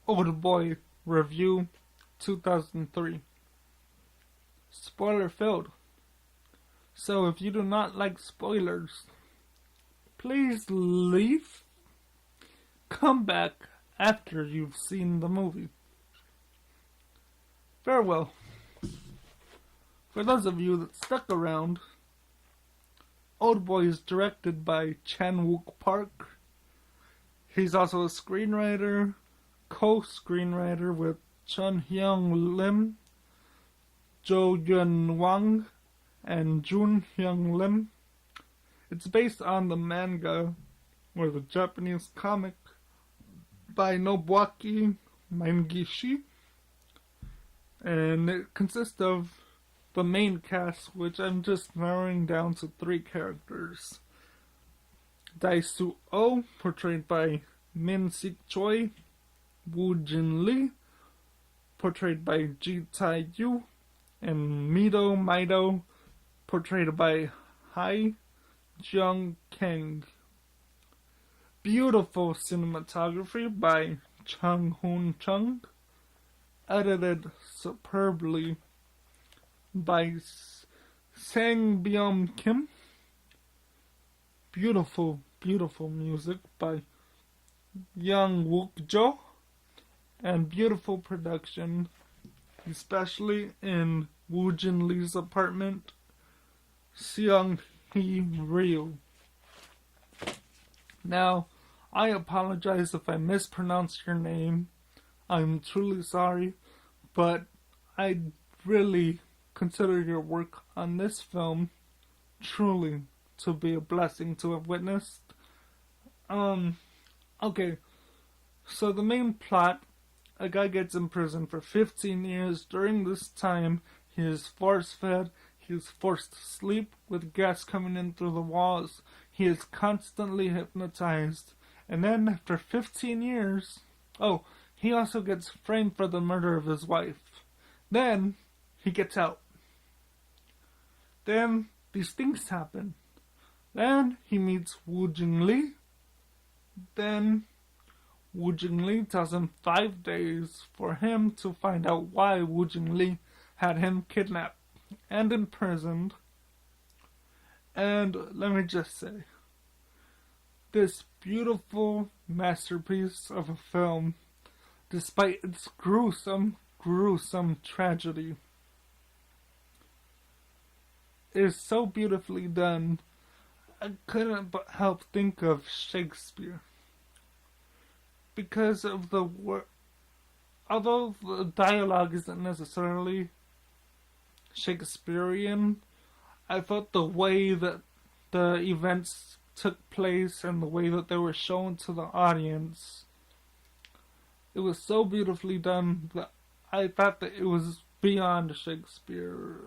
Old Boy Review 2003. Spoiler filled. So if you do not like spoilers, please leave. Come back after you've seen the movie. Farewell. For those of you that stuck around, Old Boy is directed by Chan-wook Park. He's also a screenwriter, co-screenwriter with Chun Hyung Lim, Jo Yun Wang, and Jun Hyung Lim. It's based on the manga, or the Japanese comic, by Nobuaki Maingishi, and it consists of the main cast, which I'm just narrowing down to 3 characters. Daisu-oh, portrayed by Min Sik Choi. Woo Jin Lee, portrayed by Ji Tai-yu. And Maido, portrayed by Hai Jung Kang. Beautiful cinematography by Chung Hoon Chung. Edited superbly by Sang Byum Kim. Beautiful music by Young Wook Jo. And beautiful production, especially in Woo Jin Lee's apartment, Seong Hee Ryu. Now, I apologize if I mispronounce your name. I'm truly sorry, but I really consider your work on this film truly to be a blessing to have witnessed. Okay, so the main plot, a guy gets in prison for 15 years. During this time, he is force-fed, he is forced to sleep with gas coming in through the walls, he is constantly hypnotized, and then after 15 years, he also gets framed for the murder of his wife. Then, he gets out. Then, these things happen. Then, he meets Woo Jin Lee. Then, Woo Jin Lee tells him 5 days for him to find out why Woo Jin Lee had him kidnapped and imprisoned. And let me just say, this beautiful masterpiece of a film, despite its gruesome tragedy, is so beautifully done. I couldn't but help think of Shakespeare. Because of the although the dialogue isn't necessarily Shakespearean, I felt the way that the events took place and the way that they were shown to the audience, it was so beautifully done that I thought that it was beyond Shakespeare,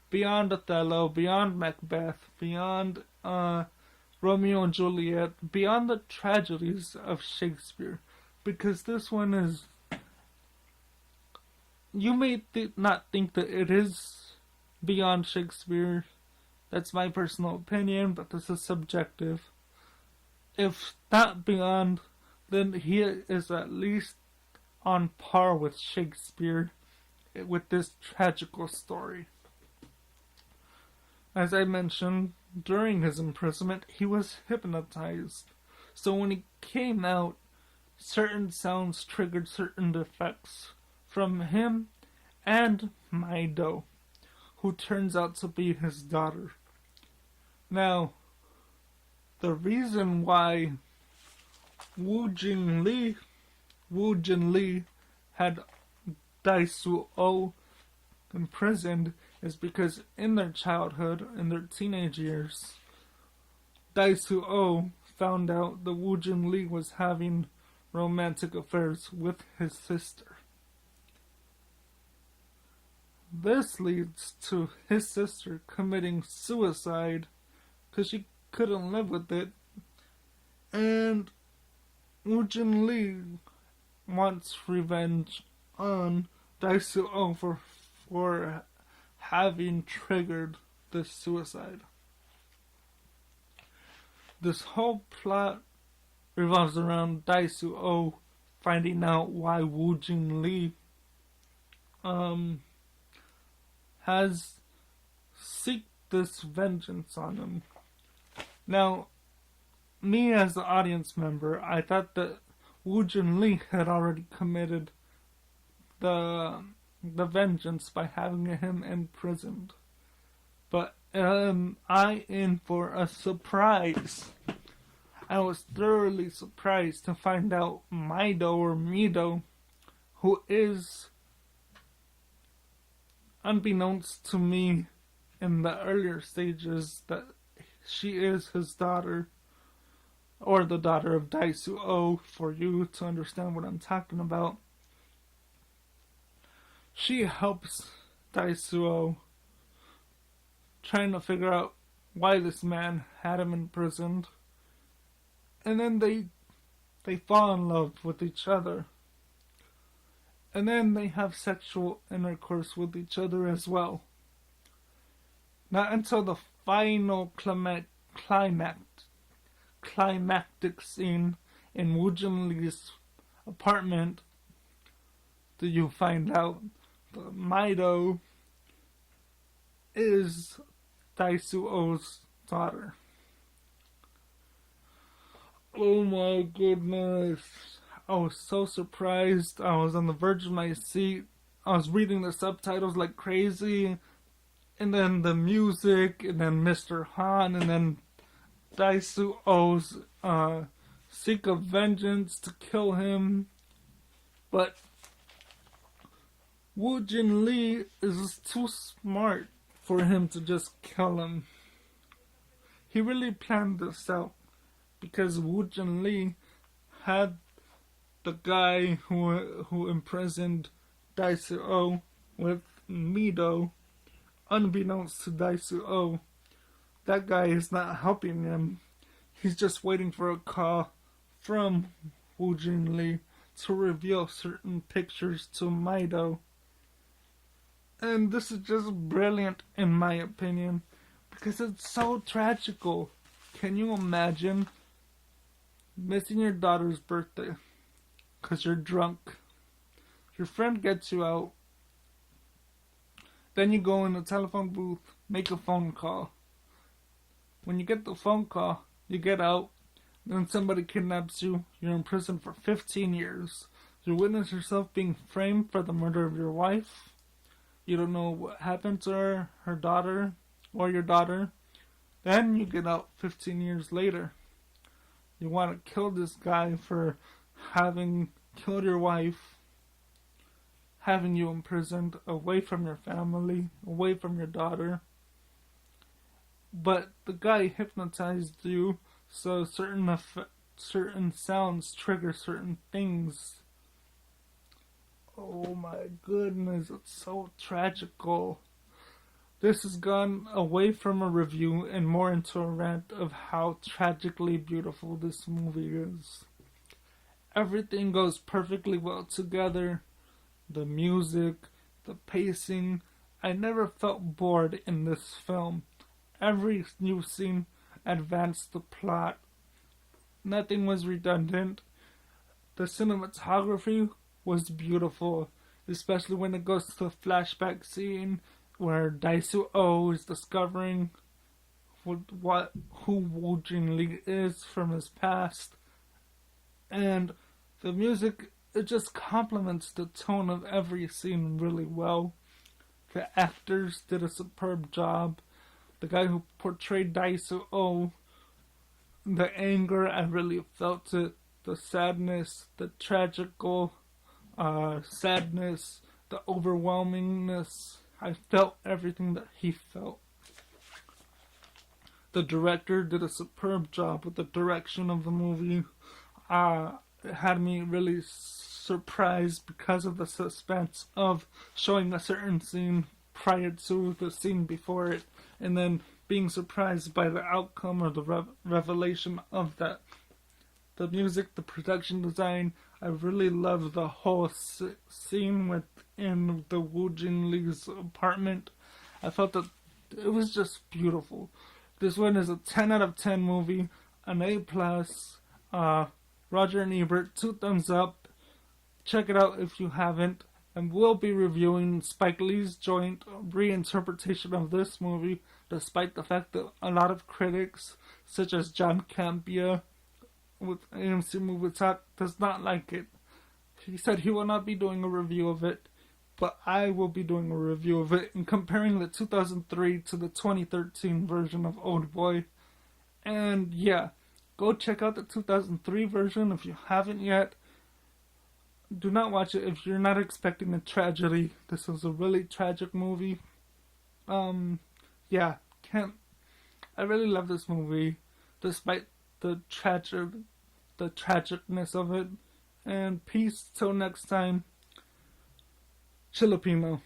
beyond Othello, beyond Macbeth, beyond Romeo and Juliet, beyond the tragedies of Shakespeare, because this one is, you may not think that it is beyond Shakespeare. That's my personal opinion, but this is subjective. If not beyond, then he is at least on par with Shakespeare with this tragical story. As I mentioned, during his imprisonment, he was hypnotized. So when he came out, certain sounds triggered certain effects from him and Maido, who turns out to be his daughter. Now, the reason why Woo Jin Lee had Daisu-oh imprisoned is because in their childhood, in their teenage years, Daisu-oh found out that Woo Jin Lee was having romantic affairs with his sister. This leads to his sister committing suicide because she couldn't live with it, and Woo Jin Lee wants revenge on Daisu-oh for having triggered this suicide. This whole plot revolves around Daisu-oh finding out why Woo Jin Lee has seek this vengeance on him. Now, me as the audience member, I thought that Woo Jin Lee had already committed the vengeance by having him imprisoned. But I in for a surprise. I was thoroughly surprised to find out Mido, who is, unbeknownst to me in the earlier stages, that she is his daughter, or the daughter of Daisuo, for you to understand what I'm talking about. She helps Daisuo trying to figure out why this man had him imprisoned. And then they fall in love with each other. And then they have sexual intercourse with each other as well. Not until the final climactic scene in Woo Jin Lee's apartment do you find out that Mido is Daisuo's daughter. Oh my goodness. I was so surprised. I was on the verge of my seat. I was reading the subtitles like crazy. And then the music, and then Mr. Han, and then Daisuo's seek of vengeance to kill him. But Woo Jin Lee is too smart for him to just kill him. He really planned this out, because Woo Jin Lee had the guy who imprisoned Daisuo with Mido, unbeknownst to Daisuo. That guy is not helping him. He's just waiting for a call from Woo Jin Lee to reveal certain pictures to Mido. And this is just brilliant in my opinion, because it's so tragical. Can you imagine missing your daughter's birthday because you're drunk? Your friend gets you out. Then you go in the telephone booth, make a phone call. When you get the phone call, you get out. Then somebody kidnaps you. You're in prison for 15 years. You witness yourself being framed for the murder of your wife. You don't know what happened to her daughter, or your daughter. Then you get out 15 years later. You want to kill this guy for having killed your wife, having you imprisoned, away from your family, away from your daughter. But the guy hypnotized you, so certain sounds trigger certain things. Oh my goodness, it's so tragical. This has gone away from a review and more into a rant of how tragically beautiful this movie is. Everything goes perfectly well together. The music, the pacing. I never felt bored in this film. Every new scene advanced the plot. Nothing was redundant. The cinematography was beautiful, especially when it goes to the flashback scene where Daisuo is discovering who Woo Jin Lee is from his past. And the music, it just complements the tone of every scene really well. The actors did a superb job. The guy who portrayed Daisuo, the anger, I really felt it. The sadness, the tragical sadness, the overwhelmingness. I felt everything that he felt. The director did a superb job with the direction of the movie. It had me really surprised because of the suspense of showing a certain scene prior to the scene before it, and then being surprised by the outcome or the revelation of that. The music, the production design, I really love the whole scene within the Woo Jin Lee's apartment. I felt that it was just beautiful. This one is a 10 out of 10 movie, an A+. Roger and Ebert, 2 thumbs up. check it out if you haven't. And we'll be reviewing Spike Lee's joint reinterpretation of this movie, despite the fact that a lot of critics, such as John Campea with AMC Movie Talk, does not like it. He said he will not be doing a review of it, but I will be doing a review of it and comparing the 2003 to the 2013 version of Oldboy. And yeah, go check out the 2003 version if you haven't yet. Do not watch it if you're not expecting a tragedy. This is a really tragic movie. Yeah, I really love this movie, despite the tragicness of it. And peace till next time. Chillipino.